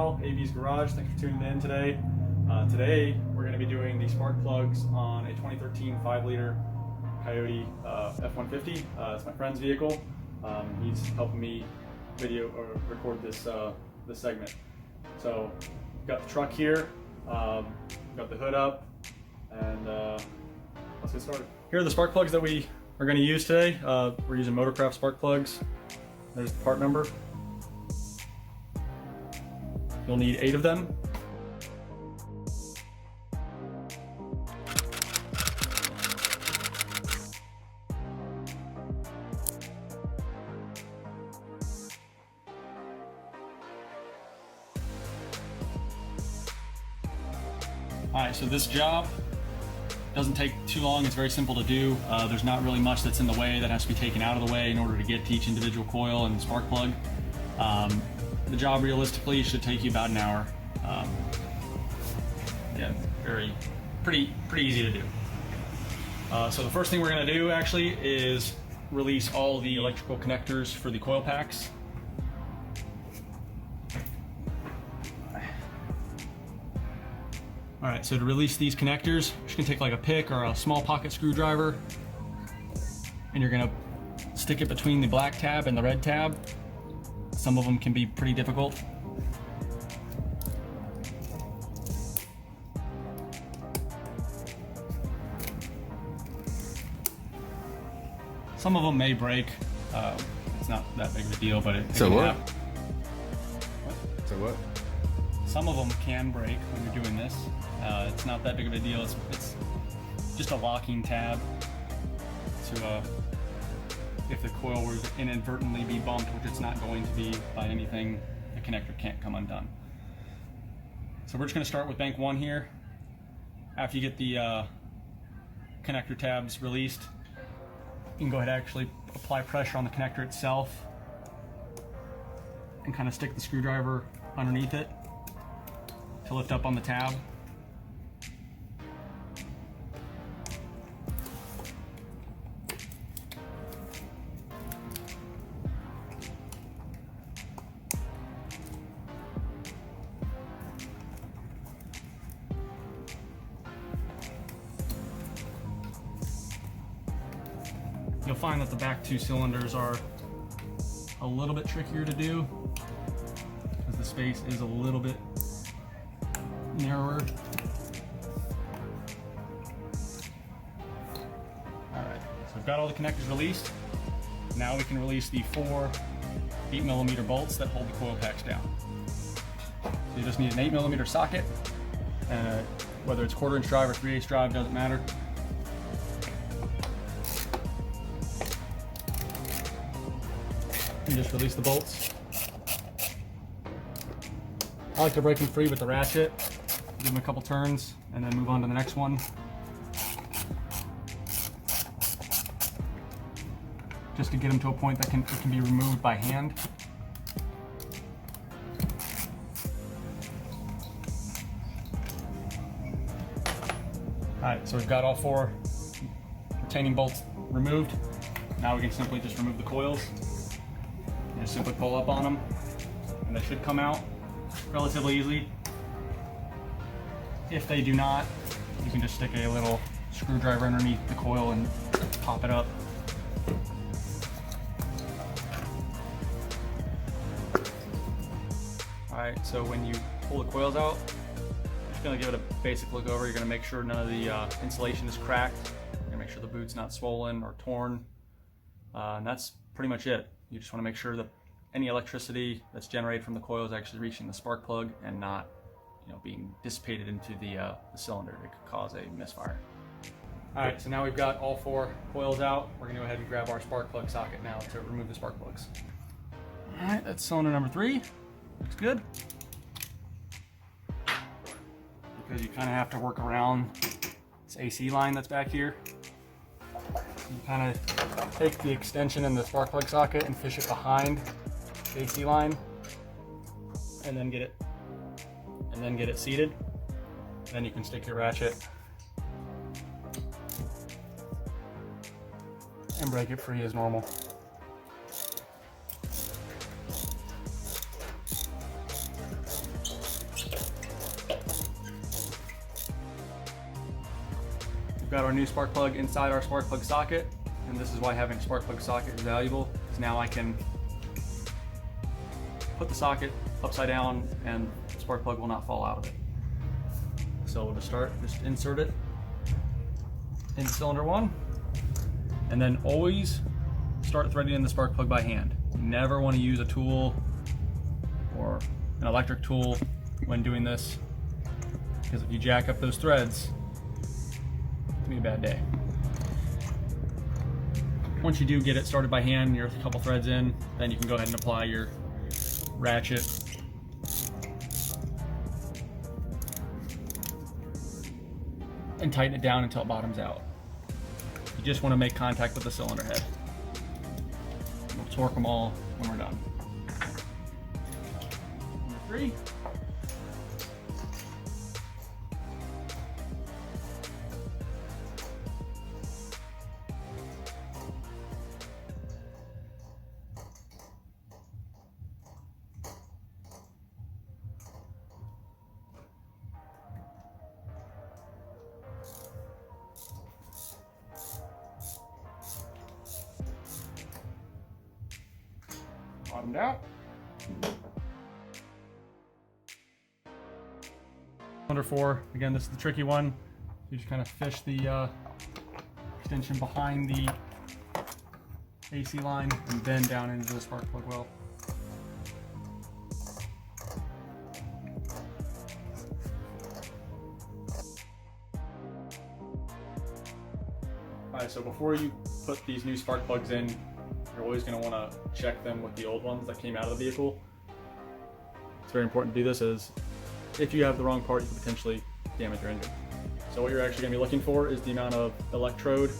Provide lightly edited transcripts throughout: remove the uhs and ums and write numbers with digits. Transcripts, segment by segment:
Kyle, AB's Garage. Thanks for tuning in today. Today we're going to be doing the spark plugs on a 2013 5-liter Coyote F150. It's my friend's vehicle. He's helping me video or record this this segment. So got the truck here, got the hood up, and let's get started. Here are the spark plugs that we are going to use today. We're using Motorcraft spark plugs. There's the part number. You'll need 8 of them. Alright, so this job doesn't take too long. It's very simple to do. There's not really much that's in the way that has to be taken out of the way in order to get to each individual coil and spark plug. The job realistically should take you about an hour. Yeah, pretty easy to do. So the first thing we're going to do actually is release all the electrical connectors for the coil packs. Alright, so to release these connectors, you're just going to take like a pick or a small pocket screwdriver, and you're going to stick it between the black tab and the red tab. Some of them can be pretty difficult. Some of them may break. It's not that big of a deal, but it So what? What? So what? Some of them can break when you're doing this. It's not that big of a deal. It's just a locking tab to if the coil were to inadvertently be bumped, which it's not going to be by anything, the connector can't come undone. So we're just going to start with bank 1 here. After you get the connector tabs released, you can go ahead and actually apply pressure on the connector itself and kind of stick the screwdriver underneath it to lift up on the tab. You'll find that the back 2 cylinders are a little bit trickier to do because the space is a little bit narrower. Alright, so we've got all the connectors released. Now we can release the 4 8mm bolts that hold the coil packs down. So you just need an 8mm socket, and whether it's 1/4 inch drive or 3/8 drive, doesn't matter. You just release the bolts. I like to break them free with the ratchet, give them a couple turns, and then move on to the next one. Just to get them to a point that it can be removed by hand. Alright, so we've got all 4 retaining bolts removed. Now we can simply just remove the coils. Just simply pull up on them, and they should come out relatively easily. If they do not, you can just stick a little screwdriver underneath the coil and pop it up. Alright, so when you pull the coils out, you're just going to give it a basic look over. You're going to make sure none of the insulation is cracked. You're going to make sure the boot's not swollen or torn. And that's pretty much it. You just want to make sure that any electricity that's generated from the coil is actually reaching the spark plug and not, being dissipated into the cylinder. It could cause a misfire. Alright, so now we've got all 4 coils out. We're going to go ahead and grab our spark plug socket now to remove the spark plugs. Alright, that's cylinder number 3. Looks good. Because you kind of have to work around this AC line that's back here. You kind of take the extension in the spark plug socket and fish it behind the AC line, and then get it seated. Then you can stick your ratchet and break it free as normal. We've got our new spark plug inside our spark plug socket, and this is why having a spark plug socket is valuable, because now I can put the socket upside down and the spark plug will not fall out of it. So we'll just insert it in cylinder 1, and then always start threading in the spark plug by hand. You never want to use a tool or an electric tool when doing this, because if you jack up those threads, it's gonna be a bad day. Once you do get it started by hand, you're a couple threads in, then you can go ahead and apply your ratchet. And tighten it down until it bottoms out. You just want to make contact with the cylinder head. We'll torque them all when we're done. Number 3. Bottomed out. Cylinder 4, again, this is the tricky one. You just kind of fish the extension behind the AC line and then down into the spark plug well. Alright, so before you put these new spark plugs in, you're always going to want to check them with the old ones that came out of the vehicle. It's very important to do this, as if you have the wrong part, you could potentially damage your engine. So what you're actually going to be looking for is the amount of electrode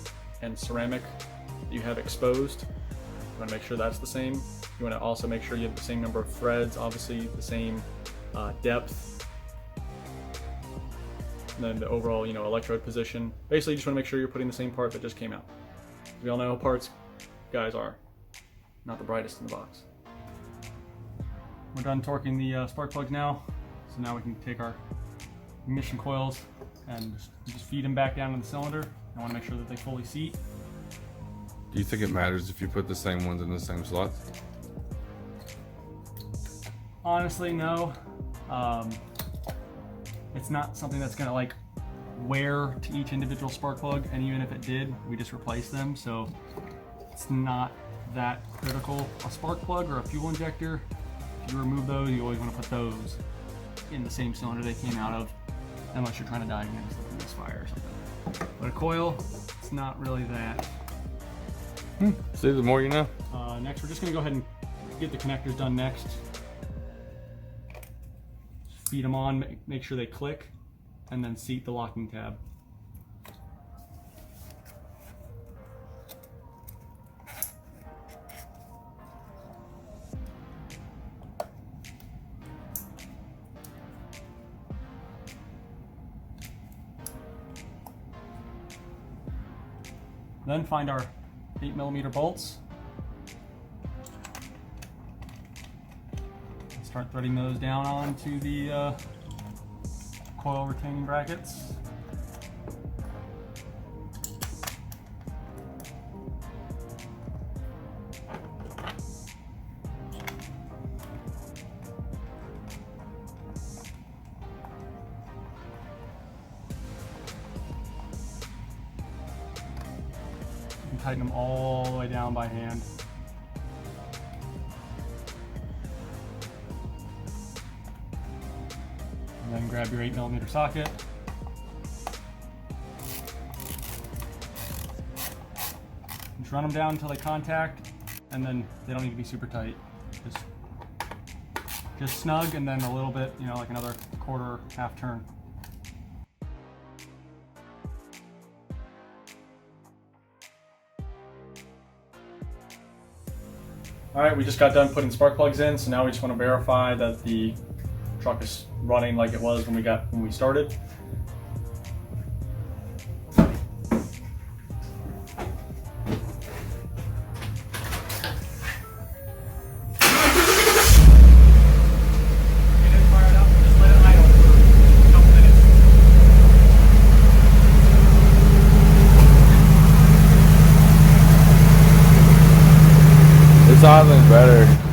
and ceramic that you have exposed. You want to make sure that's the same. You want to also make sure you have the same number of threads, obviously the same depth, and then the overall, electrode position. Basically, you just want to make sure you're putting the same part that just came out. We all know how parts guys are not the brightest in the box. We're done torquing the spark plugs now, so now we can take our ignition coils and just feed them back down in the cylinder. I want to make sure that they fully seat. Do you think it matters if you put the same ones in the same slots? Honestly, no. It's not something that's gonna like wear to each individual spark plug, and even if it did, we just replace them, so it's not that critical. A spark plug or a fuel injector, if you remove those, you always want to put those in the same cylinder they came out of, unless you're trying to diagnose like a misfire or something. But a coil, it's not really that. See, the more you know. Next, we're just going to go ahead and get the connectors done next. Just feed them on, make sure they click, and then seat the locking tab. Then find our 8mm bolts. Start threading those down onto the coil retaining brackets. Tighten them all the way down by hand. And then grab your 8mm socket. Just run them down until they contact, and then they don't need to be super tight. Just snug, and then a little bit, like another quarter, half turn. All right, we just got done putting spark plugs in, so now we just want to verify that the truck is running like it was when we started. silent better.